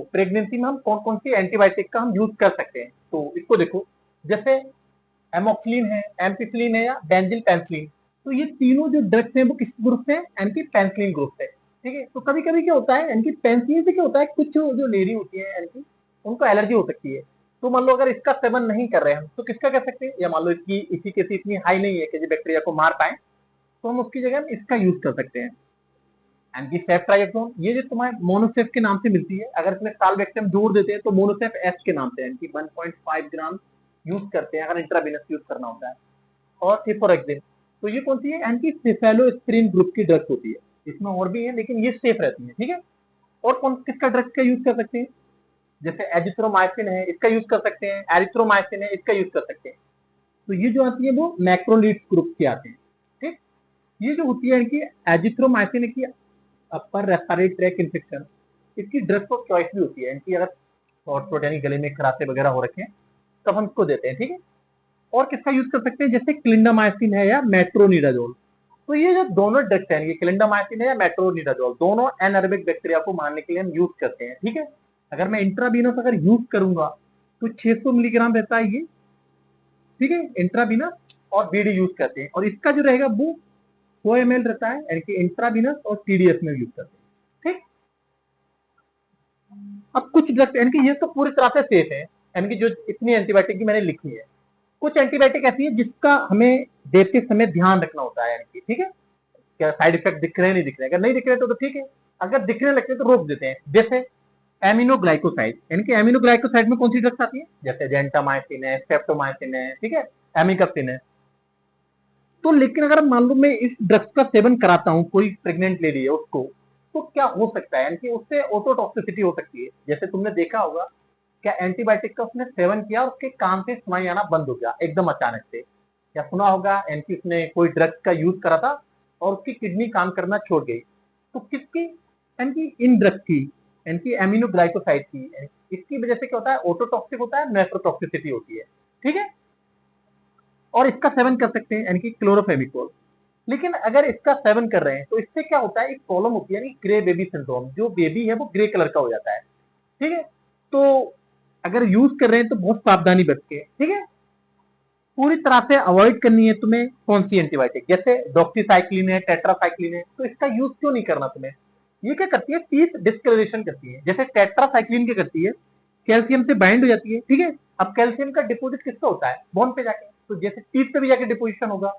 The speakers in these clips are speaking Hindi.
प्रेगनेंसी में हम कौन कौन सी एंटीबायोटिक का हम यूज कर सकते हैं, तो इसको देखो, जैसे एमोक्सिलिन है, एम्पिसिलिन है या बेंजिल पेनिसिलिन, तो ये तीनों जो ड्रग्स हैं वो किस ग्रुप से, एंटी पेनिसिलिन ग्रुप से। ठीक है, तो कभी कभी क्या होता है, एंटी पेनिसिलिन से क्या होता है, कुछ जो लेडी होती है एंटी, उनको एलर्जी हो सकती है। तो मान लो अगर इसका सेवन नहीं कर रहे हम तो किसका कर सकते हैं, या मान लो इसकी इफिकेसी इतनी हाई नहीं है कि जो बैक्टीरिया को मार पाए, तो हम उसकी जगह इसका यूज कर सकते हैं, एंटी सेफ्ट्राइजोन। ये जो तुम्हारे मोनोसेफ के नाम से मिलती है, अगर इसमें साल्वेक्टम जोड़ देते हैं तो मोनोसेफ एस के नाम से एंटी 1.5 ग्राम यूज करते हैं अगर इंट्रावेनस यूज करना होता है। और सिफोरेक्सिन, तो ये कौन सी है, एंटी सेफेलोस्पिरिन ग्रुप की ड्रग होती है, इसमें और भी है लेकिन ये सेफ रहती है। ठीक है, और कौन किसका ड्रग का यूज कर सकते हैं, जैसे एजिथ्रोमाइसिन है, इसका यूज कर सकते हैं, एरिथ्रोमाइसिन है, इसका यूज कर सकते हैं। तो ये जो आती है वो मैक्रोलीड्स ग्रुप की आती है। ठीक, ये जो होती है कि एजिथ्रोमाइसिन की अपर रेस्पिरेटरी ट्रैक इन्फेक्शन, इसकी ड्रग को चॉइस भी होती है, इनकी अगर शॉर्ट थ्रोट यानी गले में खराटे वगैरह हो रखे हैं तब हम इसको देते हैं। ठीक है, और किसका यूज कर सकते हैं, जैसे क्लिंडामाइसिन है या मेट्रोनिडाजोल। तो ये जो दोनों ड्रग्स हैं, ये क्लिंडामाइसिन है या मेट्रोनिडाजोल, दोनों एनारोबिक बैक्टीरिया को मारने के लिए हम यूज करते हैं। ठीक है, अगर मैं इंट्रावीनस अगर यूज करूंगा तो 600 मिलीग्राम रहता है ये। ठीक है, इंट्रावीनस और बीडी यूज करते हैं, और इसका जो रहेगा वो 100 ml रहता है, यानी कि इंट्रावीनस और टीडीएस में यूज करते हैं। ठीक, अब कुछ ड्रग्स यानी कि ये तो पूरी तरह से सेफ है, यानी कि जो इतनी एंटीबायोटिक की मैंने लिखी है, कुछ एंटीबायोटिक ऐसी है जिसका हमें देते समय ध्यान रखना होता है, यानी कि ठीक है, क्या साइड इफेक्ट दिख रहे हैं नहीं दिख रहे हैं, अगर नहीं दिख रहे तो ठीक है, अगर दिखने लगते हैं तो रोक देते हैं। जैसे एमिनोग्लाइकोसाइड, यानी कि एमिनोग्लाइकोसाइड में कौन सी ड्रग्स आती है, जैसे जेंटामाइसिन है, स्ट्रेप्टोमाइसिन है, ठीक है, एमिकप्सिन है। तो लेकिन अगर मान लो मैं इस ड्रग्स का सेवन कराता हूँ, कोई प्रेग्नेंट लेडी है उसको, तो क्या हो सकता है, यानी कि उससे ऑटोटॉक्सिसिटी हो सकती है। जैसे तुमने देखा होगा, क्या एंटीबायोटिक का उसने सेवन किया और उसके कान से सुनाई आना बंद हो गया एकदम अचानक से, क्या सुना होगा, यानी कि उसने कोई ड्रग्स का यूज करा था और उसकी किडनी काम करना छोड़ गई। तो किसकी, यानी कि इन ड्रग्स की, यानी कि एमिनोग्लाइकोसाइड की, इसकी वजह से क्या होता है, ऑटोटॉक्सिक होता है, नेफ्रोटॉक्सिसिटी होती है। ठीक है, और इसका सेवन कर सकते हैं, यानी कि क्लोरोफेमिकोल। लेकिन अगर इसका सेवन कर रहे हैं तो इससे क्या होता है, एक प्रॉब्लम होती है, ग्रे बेबी सिंड्रोम, जो बेबी है वो ग्रे कलर का हो जाता है। ठीक है, तो अगर यूज कर रहे हैं तो बहुत सावधानी बरत के, ठीक है, पूरी तरह से अवॉइड करनी है तुम्हें कौन सी एंटीबायोटिक, जैसे डॉक्सीसाइक्लिन है, टेट्रासाइक्लिन है, तो इसका यूज क्यों नहीं करना तुम्हें। ये क्या करती है, टीथ डिस्कलरेशन करती है। जैसे टेट्रासाइक्लिन क्या करती है, कैल्शियम से बाइंड हो जाती है। ठीक है, अब कैल्शियम का डिपोजिट किसका होता है, बोन पे जाके, तो जैसे टीथ पे भी जाके डिपोजिशन होगा,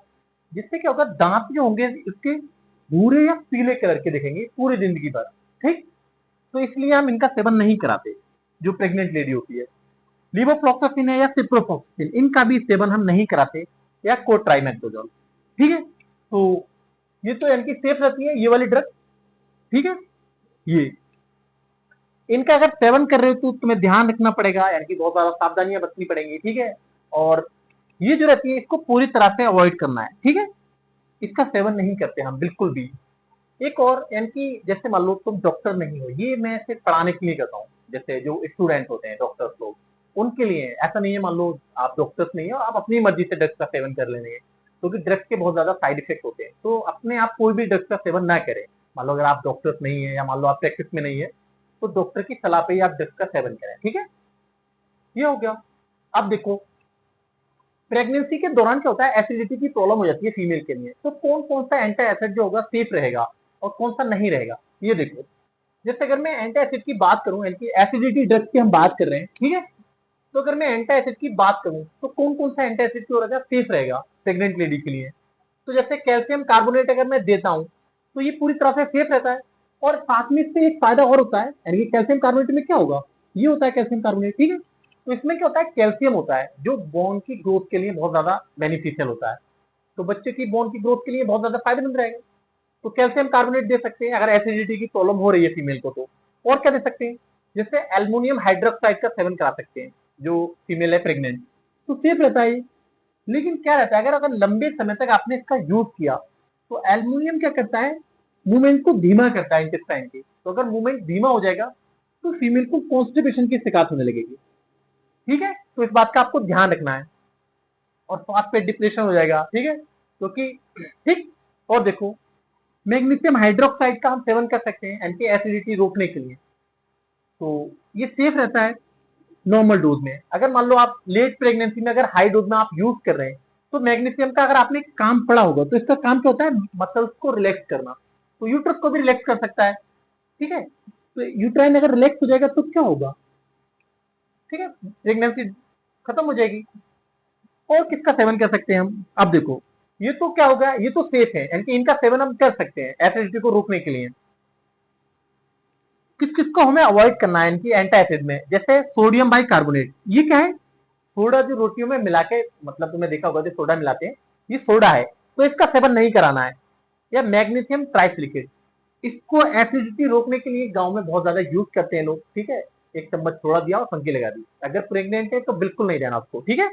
जिससे क्या होगा, दांत जो होंगे इसके भूरे या पीले कलर के दिखेंगे पूरी जिंदगी भर। ठीक, तो इसलिए हम इनका सेवन नहीं कराते जो प्रेग्नेंट लेडी होती है। लिवोफ्लॉक्सासिन है या सिप्रोफ्लॉक्सासिन, इनका भी सेवन हम नहीं कराते, या कोट्राइमेक्सोजोल। ठीक है, तो ये तो यानी कि सेफ रहती है ये वाली ड्रग। ठीक है, ये इनका अगर सेवन कर रहे हो तो तुम्हें ध्यान रखना पड़ेगा, यानी कि बहुत ज्यादा सावधानियां बरतनी पड़ेंगी। ठीक है, और ये जो रहती है इसको पूरी तरह से अवॉइड करना है। ठीक है, इसका सेवन नहीं करते हम बिल्कुल भी। एक और, यानी कि जैसे मान लो तुम डॉक्टर नहीं हो, ये मैं सिर्फ पढ़ाने के लिए करता हूँ, जैसे जो स्टूडेंट होते हैं डॉक्टर्स लोग, उनके लिए ऐसा नहीं है, मान लो आप डॉक्टर्स नहीं हो, आप अपनी मर्जी से ड्रग्स का सेवन कर लेंगे, क्योंकि ड्रग्स के बहुत ज्यादा साइड इफेक्ट होते हैं, तो अपने आप कोई भी ड्रग्स का सेवन ना करें। मान लो अगर आप डॉक्टर्स नहीं है, या मान लो आप प्रैक्टिस में नहीं है, तो डॉक्टर की सलाह पे ही आप ड्रग्स का सेवन करें। ठीक है, ये हो गया। अब देखो, प्रेगनेंसी के दौरान क्या होता है, एसिडिटी की प्रॉब्लम हो जाती है फीमेल के लिए, तो कौन कौन सा एंटी एसिड जो होगा सेफ रहेगा और कौन सा नहीं रहेगा, ये देखो। जैसे अगर मैं एंटी एसिड की बात करूं, यानी कि एसिडिटी ड्रग्स की हम बात कर रहे हैं, ठीक है, तो अगर मैं एंटी एसिड की बात करूं तो कौन कौन सा एंटी एसिड जो रहेगा सेफ रहेगा प्रेग्नेंट लेडी के लिए। तो जैसे कैल्शियम कार्बोनेट अगर मैं देता हूं तो ये पूरी तरह से सेफ रहता है, और साथ में इससे एक फायदा और होता है, यानी कि कैल्शियम कार्बोनेट में क्या होगा, ये होता है कैल्शियम कार्बोनेट। ठीक है, तो इसमें क्या होता है, कैल्शियम होता है जो बोन की ग्रोथ के लिए बहुत ज्यादा बेनिफिशियल होता है, तो बच्चे की बोन की ग्रोथ के लिए बहुत ज्यादा फायदेमंद रहेगा। तो कैल्शियम कार्बोनेट दे सकते हैं अगर एसिडिटी की प्रॉब्लम हो रही है फीमेल को तो। और क्या दे सकते हैं, जैसे एल्युमिनियम हाइड्रोक्साइड का सेवन करा सकते हैं जो फीमेल है प्रेग्नेंट, तो सेफ रहता है। लेकिन क्या रहता है, अगर अगर लंबे समय तक आपने इसका यूज किया तो एल्युमिनियम क्या करता है, मूवमेंट को धीमा करता है इंटेस्टाइन की, तो अगर मूवमेंट धीमा हो जाएगा तो फीमेल को कॉन्स्टिपेशन की शिकायत होने लगेगी। ठीक है, तो इस बात का आपको ध्यान रखना है, और स्वास्थ्य पे डिप्रेशन हो जाएगा। ठीक है, क्योंकि ठीक, और देखो, मैग्नीशियम हाइड्रोक्साइड का हम सेवन कर सकते हैं एंटी एसिडिटी रोकने के लिए, तो ये सेफ रहता है नॉर्मल डोज में। अगर मान लो आप लेट प्रेगनेंसी में अगर हाई डोज में आप यूज कर रहे हैं, तो मैग्नीशियम का अगर आपने काम पड़ा होगा, तो इसका काम क्या होता है, मसल्स को रिलैक्स करना, तो यूट्रस को भी रिलैक्स कर सकता है। ठीक है, तो यूट्राइन अगर रिलैक्स हो जाएगा तो क्या होगा, ठीक है, प्रेगनेंसी खत्म हो जाएगी। और किसका सेवन कर सकते हैं हम, अब देखो, ये तो क्या होगा, ये तो सेफ है, यानी कि इनका सेवन हम कर सकते हैं एसिडिटी को रोकने के लिए। किस किस को हमें अवॉइड करना है इनकी एंटी एसिड में, जैसे सोडियम बाइकार्बोनेट, ये क्या है, सोडा जो रोटियों में मिला के, मतलब तुमने देखा होगा जो सोडा मिलाते हैं, ये सोडा है, तो इसका सेवन नहीं कराना है। या मैग्नीशियम ट्राइसिलिकेट, इसको एसिडिटी रोकने के लिए गांव में बहुत ज्यादा यूज करते हैं लोग। ठीक है, एक चम्मच सोडा दिया और फंकी लगा दी, अगर प्रेग्नेंट है तो बिल्कुल नहीं देना उसको। ठीक है,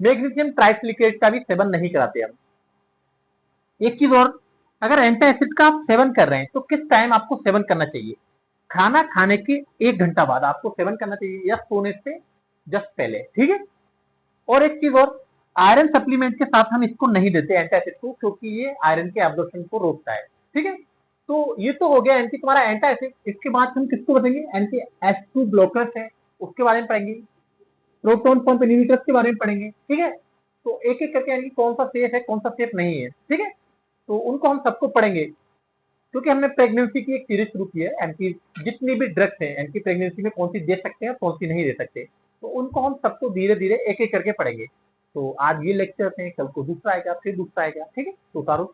मैग्नीशियम ट्राइसिलिकेट का भी सेवन नहीं कराते हम। एक चीज और, अगर एंटी एसिड का आप सेवन कर रहे हैं तो किस टाइम आपको सेवन करना चाहिए, खाना खाने के 1 घंटा बाद आपको सेवन करना चाहिए, या सोने से जस्ट पहले। ठीक है, और एक चीज और, आयरन सप्लीमेंट के साथ हम इसको नहीं देते एंटी एसिड को, क्योंकि ये आयरन के एब्जॉर्प्शन को रोकता है। ठीक है, तो ये तो हो गया एंटी तुम्हारा एंटी एसिड। इसके बाद हम किसको बताएंगे, एंटी H2 ब्लॉकर्स है, उसके बारे में पढ़ेंगे, प्रोटॉन पंप इनहिबिटर्स के बारे में पढ़ेंगे। ठीक है, तो एक एक करके यानी कौन सा सेफ है कौन सा सेफ नहीं है। ठीक है, तो उनको हम सबको पढ़ेंगे, क्योंकि हमने प्रेगनेंसी की एक सीरीज शुरू की है, एंटी जितनी भी ड्रग्स हैं एंटी प्रेगनेंसी में कौन सी दे सकते हैं कौन सी नहीं दे सकते, तो उनको हम सबको धीरे धीरे एक एक करके पढ़ेंगे। तो आज ये लेक्चर हैं, कल को दूसरा आएगा, फिर दूसरा आएगा। ठीक है, तो उतारो।